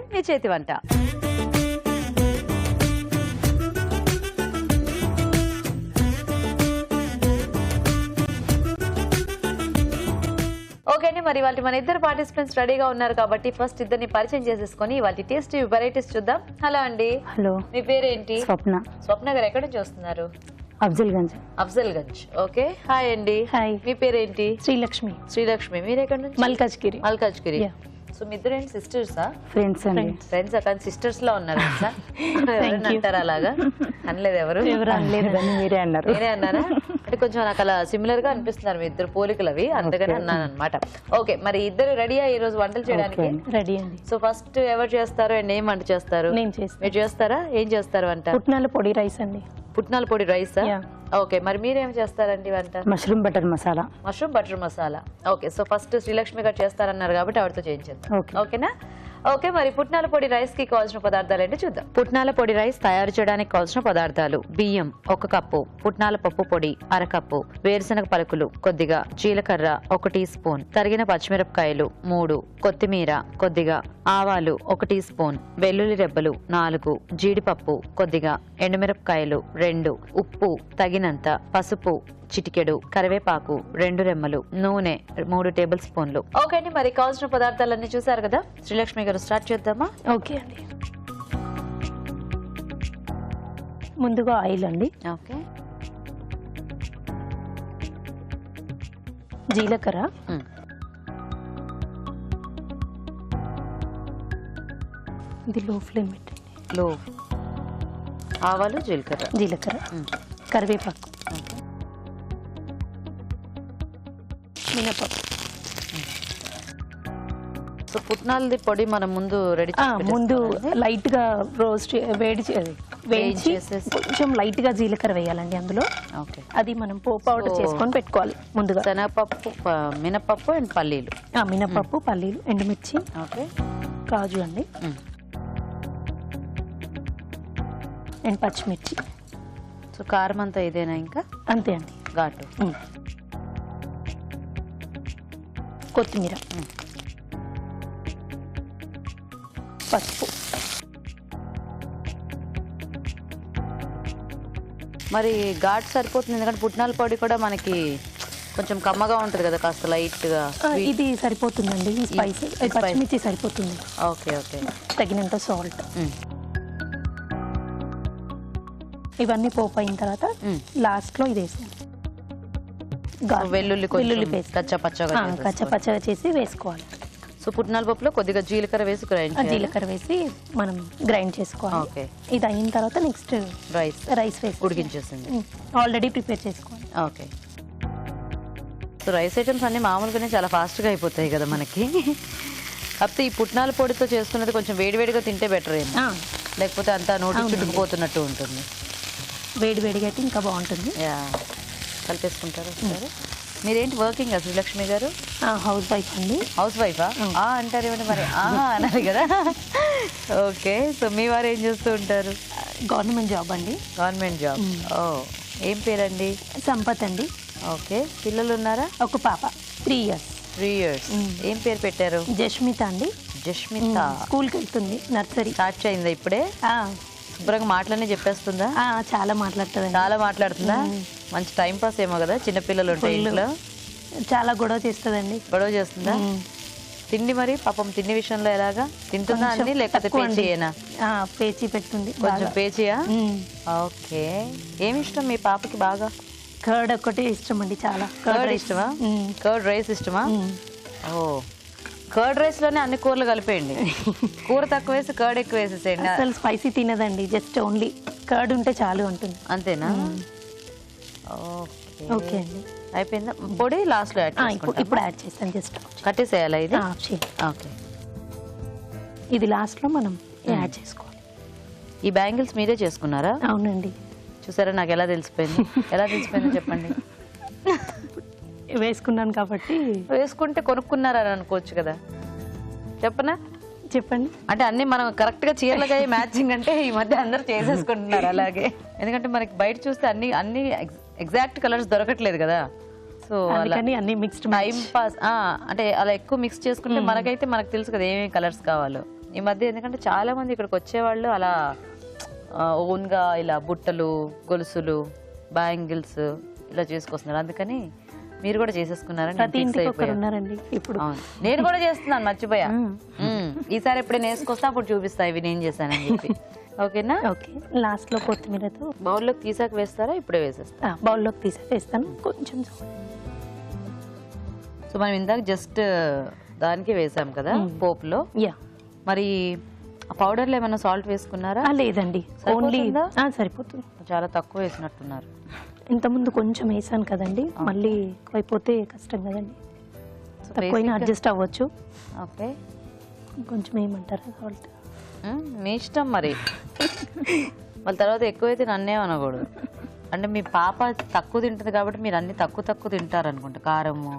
Segment మీ చేతి వంట. Okay అండి, మరి వాళ్ళ మన ఇద్దరు పార్టిసిపెంట్స్ రెడీగా ఉన్నారు కాబట్టి ఫస్ట్ ఇద్దరిని పరిచయం చేసేసుకొని వాళ్ళ టేస్టీ వెరైటీస్ చూద్దాం. హలో అండి. హలో, మీ పేరేంటి? స్వప్న. స్వప్న గారు ఎక్కడి నుంచి వస్తున్నారు? అఫ్జల్గంజ్. అఫ్జల్గంజ్. ఓకే, హాయ్ అండి. హాయ్. మీ పేరేంటి? శ్రీలక్ష్మి. శ్రీలక్ష్మి. మీరు ఎక్కడి నుంచి? మల్కాజ్గిరి. మల్కాజ్గిరి. సో మీ ఇద్దరు ఏంటి సిస్టర్సా? ఫ్రెండ్స్ అండి. ఫ్రెండ్స్ కానీ సిస్టర్స్ లా ఉన్నారు అంటారా? అలాగా అనలేదు ఎవరు? ఎవరు అనలేదని మీరే అన్నారు. నేనే అన్నారా? అంటే కొంచెం నాకు అలా సిమిలర్ గా అనిపిస్తున్నారు మీ ఇద్దరు పోలికలు అవి, అందుకని అన్నాను అనమాట. ఓకే, మరి ఇద్దరు రెడీయా ఈ రోజు వంటలు చేయడానికి? రెడీ అండి. సో ఫస్ట్ ఎవరు చేస్తారు అండ్ ఏం వంట చేస్తారు? నేను చేస్తాను. మీరు చేస్తారా? ఏం చేస్తారు వంట? పుట్నాల పొడి రైస్ అండి. పుట్నాల పొడి రైస్. ఓకే, మరి మీరేం చేస్తారండి వంట? Mushroom butter masala. Mushroom butter masala. Okay, so first Srilakshmi గారు చేస్తారన్నారు కాబట్టి ఆవిడతో చేయించేద్దాం. ఓకేనా? ఓకే, మరి పుట్నాల పొడి రైస్ కి కావాల్సిన పదార్థాలు ఏంటి చూద్దాం. పుట్నాల పొడి రైస్ తయారు చేయడానికి కావాల్సిన పదార్థాలు: బియ్యం 1 కప్పు, పుట్నాల పప్పు పొడి 1/2 కప్పు, వేరుశనగ పలుకులు కొద్దిగా, జీలకర్ర 1 టీ స్పూన్, తరిగిన పచ్చిమిరపకాయలు 3, కొత్తిమీర కొద్దిగా, ఆవాలు 1 టీ స్పూన్, వెల్లుల్లి రెబ్బలు 4, జీడిపప్పు కొద్దిగా, ఎండుమిరపకాయలు 2, ఉప్పు తగినంత, పసుపు చిటికెడు, కరివేపాకు 2 రెమ్మలు, నూనె 3 టేబుల్ స్పూన్లు. ఓకే అండి, మరి కావాల్సిన పదార్థాలన్నీ చూసారు కదా. శ్రీలక్ష్మి గారు స్టార్ట్ చేద్దామా? ఓకే అండి. ముందుగా ఆయిల్ అండి. ఓకే. జీలకర్ర, ఇది లో ఫ్లేమ్ పెట్టండి. లో. ఆవాలు, జీలకర్ర, కరివేపాకు, మినపప్పు. సో పుట్నాలది పొడి మనం ముందు రెడీ ముందు లైట్ గా రోస్ట్ వేయించి కొంచెం లైట్ గా జీలకర్ర వేయాలండి అందులో. ఓకే, అది మనం పౌడర్ చేసుకొని పెట్టుకోవాలి ముందుగా. శనగపప్పు, మినపప్పు అండ్ పల్లీలు. మినపప్పు, పల్లీలు, ఎండుమిర్చి, ఓకే, కాజు అండి, అండ్ పచ్చిమిర్చి. సో కారం అంతా ఇదేనా? ఇంకా అంతే అండి. ఘాటు. కొత్తిమీర, పసుపు. మరి ఘాట్ సరిపోతుంది ఎందుకంటే పుట్నాల పొడి కూడా మనకి కొంచెం కమ్మగా ఉంటుంది కదా, కాస్త లైట్ గా. ఇది సరిపోతుందండి, ఈ స్పైస్ పచ్చిమిర్చి సరిపోతుంది. Okay okay. తగినంత సాల్ట్. ఇవన్నీ పోపు అయిన తర్వాత లాస్ట్ లో ఇది వేసాను, వెల్లుల్లి పేస్ట్ కచ్చపచ్చగా చేసి వేసుకోవాలి. సో పుట్నాల పప్పులో కొద్దిగా జీలకర్ర వేసి జీలకర్ర వేసి మనం గ్రైండ్ చేసుకోవాలి. ఓకే, ఇది అయిన తర్వాత నెక్స్ట్ రైస్ వేసి ఉడికించేసింది ఆల్రెడీ ప్రిపేర్ చేసుకోవాలి. ఓకే. సో రైస్ ఐటమ్స్ అన్ని మామూలుగానే చాలా ఫాస్ట్గా అయిపోతాయి కదా మనకి. కాకపోతే ఈ పుట్నాల పొడితో చేసుకున్నది కొంచెం వేడివేడిగా తింటే బెటర్ ఏమో, లేకపోతే అంతా నోటి చుట్టుకుపోతున్నట్టు ఉంటుంది. వేడివేడిగా అయితే ఇంకా బాగుంటుంది. కలిపేసుకుంటారు. మీరేంటి వర్కింగ్ శ్రీలక్ష్మి గారు? హౌస్ వైఫ్ అండి. హౌస్ వైఫా? అంటారేమంటే మరి అన్నారు కదా. ఓకే, సో మీ వారు ఏం చేస్తూ ఉంటారు? గవర్నమెంట్ జాబ్ అండి. Government job. ఓ, ఏం పేరండి? సంపత్ అండి. ఓకే, పిల్లలు ఉన్నారా? ఒక పాప, 3 years. 3 years. ఏం పేరు పెట్టారు? జస్మిత అండి. జస్మిత. స్కూల్కి వెళ్తుంది, నర్సరీ. స్టార్ట్ అయిందా ఇప్పుడే? శుభ్రంగా మాటలన్నీ చెప్పేస్తుందా? చాలా మాట్లాడుతుంది. చాలా మాట్లాడుతుందా? మంచి టైం పాస్ ఏమో కదా చిన్నపిల్లలు ఉంటే ఇంట్లో. చాలా గొడవ చేస్తుందండి. గొడవ చేస్తుందా? తిండి మరి పాపం తిండి విషయంలో ఎలాగా తింటుందా అన్ని, లేకపోతే పేచీయేనా? పేచీ పెడుతుంది కొంచెం. పేచీయా? ఓకే. ఏమి ఇష్టం మీ పాపకి బాగా? కర్డ్ ఒక్కటే ఇష్టం అండి. చాలా కర్డ్ ఇష్టమా? కర్డ్ రైస్ ఇష్టమా? ఓ, కర్డ్ రైస్ లోనే అన్ని కూరలు కలిపేయండి. కూర తక్కువ వేసి కర్డ్ ఎక్కువ వేసేసేయండి. అసలు స్పైసీ తినదండి, జస్ట్ ఓన్లీ కర్డ్ ఉంటే చాలు అంటుంది. అంతేనా? ఓకే అండి. అయిపోయిందా? పొడి లాస్ట్ లో ఇప్పుడు యాడ్ చేస్తాను. జస్ట్ కట్టేసేయాలా ఇది? ఓకే, ఇది లాస్ట్ లో మనం యాడ్ చేసుకోవాలి. ఈ బ్యాంగిల్స్ మీరే చేసుకున్నారా? అవునండి. చూసారా నాకు ఎలా తెలిసిపోయింది? ఎలా తెలిసిపోయిందో చెప్పండి. వేసుకున్నాను కాబట్టి. వేసుకుంటే కొనుక్కున్నారని అనుకోవచ్చు కదా, చెప్పనా? చెప్పండి. అంటే అన్ని మనం కరెక్ట్ గా చీరలుగా మ్యాచింగ్ అంటే ఈ మధ్య అందరు చేసేసుకుంటున్నారు అలాగే. ఎందుకంటే మనకి బయట చూస్తే అన్ని ఎగ్జాక్ట్ కలర్స్ దొరకట్లేదు కదా. సో అన్ని మిక్స్డ్ టైం పాస్. అంటే అలా ఎక్కువ మిక్స్ చేసుకుంటే మనకైతే మనకు తెలుసు కదా ఏమేమి కలర్స్ కావాలో. ఈ మధ్య ఎందుకంటే చాలా మంది ఇక్కడికి వచ్చేవాళ్ళు అలా ఓన్గా ఇలా బుట్టలు, గొలుసులు, బ్యాంగిల్స్ ఇలా చేసుకొస్తున్నారు. అందుకని మీరు కూడా చేసేసుకున్నారని ప్రతి ఇంటికి ఒకరు ఉన్నారండి ఇప్పుడు. నేను కూడా చేస్తున్నాను, మర్చిపోయా. ఈసారి ఎప్పుడైనా వేసుకొస్తా అప్పుడు చూపిస్తా ఇవి నేను చేశానని చెప్పి. ఓకేనా? ఓకే. లాస్ట్ లో కొత్తిమీరతో బౌల్లోకి తీసాక వేస్తారా ఇప్పుడే వేసేస్తా? బౌల్లోకి తీసాక వేస్తాను కొంచెం. సో మనం ఇందాక జస్ట్ దానికి వేసాం కదా పోపులో. యా. మరి పౌడర్లో ఏమైనా సాల్ట్ వేసుకున్నారా? లేదండి, ఓన్లీ సరిపోతుంది. చాలా తక్కువ వేసినట్టున్నారు. ఇంతకుముందు కొంచెం వేసాను కదండి, మళ్ళీ అయిపోతే కష్టం కదండి. తక్కువైనా అడ్జస్ట్ అవ్వచ్చు. ఓకే, కొంచెం ఏమంటారా సాల్ట్? మీ ఇష్టం మరి. మళ్ళీ తర్వాత ఎక్కువైతే నన్నే అనకూడదు. అంటే మీ పాప తక్కువ తింటుంది కాబట్టి మీరు అన్ని తక్కువ తింటారు అనుకుంటా. కారము,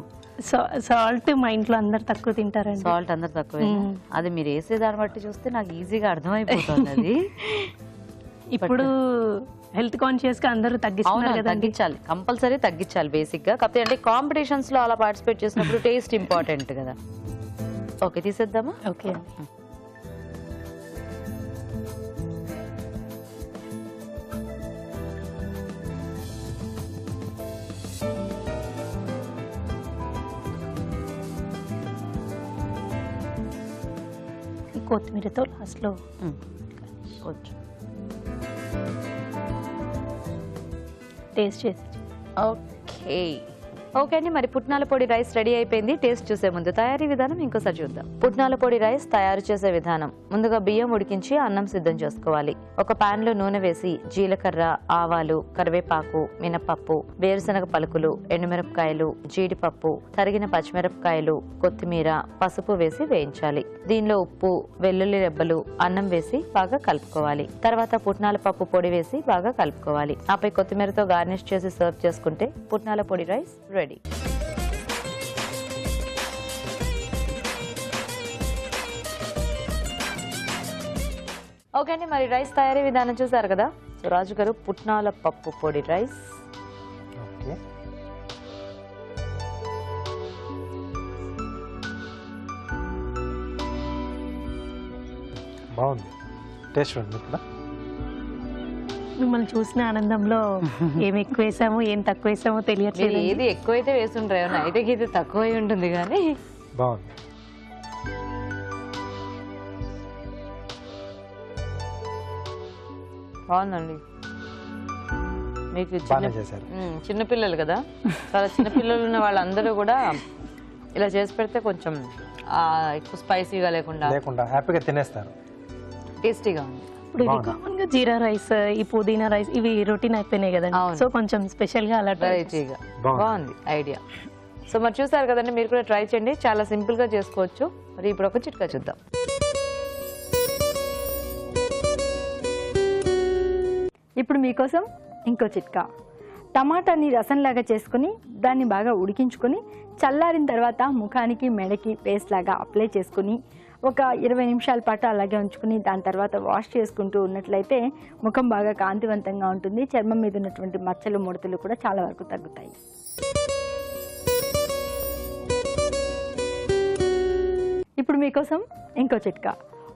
సాల్ట్ మా ఇంట్లో అందరు తక్కువ తింటారండి. సాల్ట్ అందరు తక్కువ. అది మీరు వేసే దాన్ని బట్టి చూస్తే నాకు ఈజీగా అర్థమైపోతుంది అది. ఇప్పుడు హెల్త్ కాన్షియస్ గా అందరూ తగ్గించాలి, కంపల్సరీ తగ్గించాలి బేసిక్ గా. కాకపోతే అంటే కాంపిటీషన్స్ లో అలా పార్టిసిపేట్ చేసినప్పుడు టేస్ట్ ఇంపార్టెంట్ కదా. ఓకే, తీసేద్దామా? ఓకే. కొత్తిమీరతో లాస్ట్లో కొంచెం టేస్ట్ చేసి. ఓకే ఓకే అండి, మరి పుట్నాల పొడి రైస్ రెడీ అయిపోయింది. టేస్ట్ చూసే ముందు తయారీ విధానం ఇంకోసారి చూద్దాం. పుట్నాల పొడి రైస్ తయారు చేసే విధానం: ముందుగా బియ్యం ఉడికించి అన్నం సిద్ధం చేసుకోవాలి. ఒక పాన్ లో నూనె వేసి జీలకర్ర, ఆవాలు, కరివేపాకు, మినపప్పు, వేరుశనగ పలుకులు, ఎండుమిరపకాయలు, జీడిపప్పు, తరిగిన పచ్చిమిరపకాయలు, కొత్తిమీర, పసుపు వేసి వేయించాలి. దీనిలో ఉప్పు, వెల్లుల్లి రెబ్బలు, అన్నం వేసి బాగా కలుపుకోవాలి. తర్వాత పుట్నాల పప్పు పొడి వేసి బాగా కలుపుకోవాలి. ఆపై కొత్తిమీరతో గార్నిష్ చేసి సర్వ్ చేసుకుంటే పుట్నాల పొడి రైస్ రెడీ. ఓకే అండి, మరి రైస్ తయారీ విధానం చూసారు కదా. సో రాజు గారు, పుట్నాల పప్పు పొడి రైస్. బాగుంది, టేస్ట్ ఉంది ఇక్కడ. మిమ్మల్ని చూసిన ఆనందంలో ఏం ఎక్కువ వేసామో ఏం తక్కువ వేసామో తెలియట్లేదు. ఏది ఎక్కువైతే వేస్తుంటారు, అయితే ఇది తక్కువ ఉంటుంది కానీ బాగుంది. బాగుందండి. మీకు చిన్నపిల్లలు కదా, చాలా చిన్నపిల్లలు ఉన్న వాళ్ళందరూ కూడా ఇలా చేసి పెడితే కొంచెం ఎక్కువ స్పైసీగా లేకుండా హ్యాపీగా తినేస్తారు. టేస్టీగా ఉంది. ఇప్పుడు ఇవి కామన్ గా జీరా రైస్, ఈ పుదీనా రైస్ ఇవి రొటీన్ అయిపోయినాయి కదండి. సో కొంచెం స్పెషల్ గా అలా వెరైటీగా బాగుంది ఐడియా. సో మరి చూసారు కదండి, మీరు కూడా ట్రై చేయండి, చాలా సింపుల్ గా చేసుకోవచ్చు. మరి ఇప్పుడు ఒక చిట్కా చూద్దాం. ఇప్పుడు మీకోసం ఇంకో చిట్కా. టమాటాని రసంలాగా చేసుకుని దాన్ని బాగా ఉడికించుకొని చల్లారిన తర్వాత ముఖానికి, మెడకి పేస్ట్ లాగా అప్లై చేసుకుని ఒక 20 నిమిషాల పాటు అలాగే ఉంచుకుని దాని తర్వాత వాష్ చేసుకుంటూ ఉన్నట్లయితే ముఖం బాగా కాంతివంతంగా ఉంటుంది. చర్మం మీద ఉన్నటువంటి మచ్చలు, ముడతలు కూడా చాలా వరకు తగ్గుతాయి. ఇప్పుడు మీకోసం ఇంకో చిట్కా.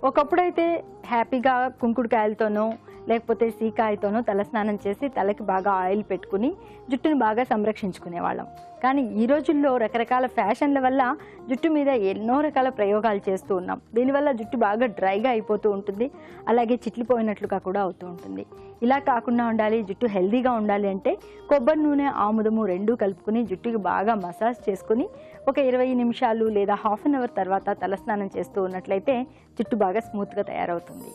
ఒకప్పుడైతే హ్యాపీగా కుంకుడుకాయలతోనో లేకపోతే సీకాయతోనో తలస్నానం చేసి తలకి బాగా ఆయిల్ పెట్టుకుని జుట్టును బాగా సంరక్షించుకునేవాళ్ళం. కానీ ఈ రోజుల్లో రకరకాల ఫ్యాషన్ల వల్ల జుట్టు మీద ఎన్నో రకాల ప్రయోగాలు చేస్తూ ఉన్నాం. దీనివల్ల జుట్టు బాగా డ్రైగా అయిపోతూ ఉంటుంది, అలాగే చిట్లిపోయినట్లుగా కూడా అవుతూ ఉంటుంది. ఇలా కాకుండా ఉండాలి, జుట్టు హెల్దీగా ఉండాలి అంటే కొబ్బరి నూనె, ఆముదము రెండూ కలుపుకుని జుట్టుకి బాగా మసాజ్ చేసుకుని ఒక 20 నిమిషాలు లేదా హాఫ్ అన్ అవర్ తర్వాత తలస్నానం చేస్తూ ఉన్నట్లయితే జుట్టు బాగా స్మూత్గా తయారవుతుంది.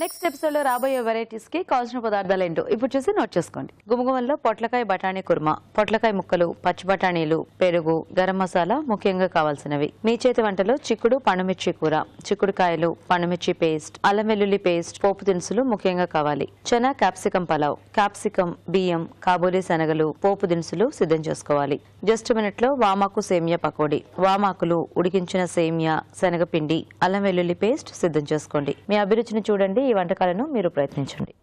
నెక్స్ట్ ఎపిసోడ్ లో రాబోయే వెరైటీస్ కి కావాల్సిన పదార్థాలు ఏంటో ఇప్పుడు చూసి నోట్ చేసుకోండి. గుమగుమల్లో పొట్లకాయ బఠానీ కుర్మా, పొట్లకాయ ముక్కలు, పచ్చి బఠానీలు, పెరుగు, గరం మసాలా ముఖ్యంగా కావాల్సినవి. మీ చేతి వంటలో చిక్కుడు పండుమిర్చి కూర, చిక్కుడుకాయలు, పండుమిర్చి పేస్ట్, అల్లం వెల్లుల్లి పేస్ట్, పోపు దినుసులు ముఖ్యంగా కావాలి. చెనా క్యాప్సికం పలావ్, క్యాప్సికం, బియ్యం, కాబూలీ శనగలు, పోపు దినుసులు సిద్ధం చేసుకోవాలి. జస్ట్ మినిట్ లో వామాకు సేమియా పకోడీ, వామాకులు, ఉడికించిన సేమియా, శనగపిండి, అల్లం వెల్లుల్లి పేస్ట్ సిద్ధం చేసుకోండి. మీ అభిరుచిని చూడండి, ఈ వంటకాలను మీరు ప్రయత్నించండి.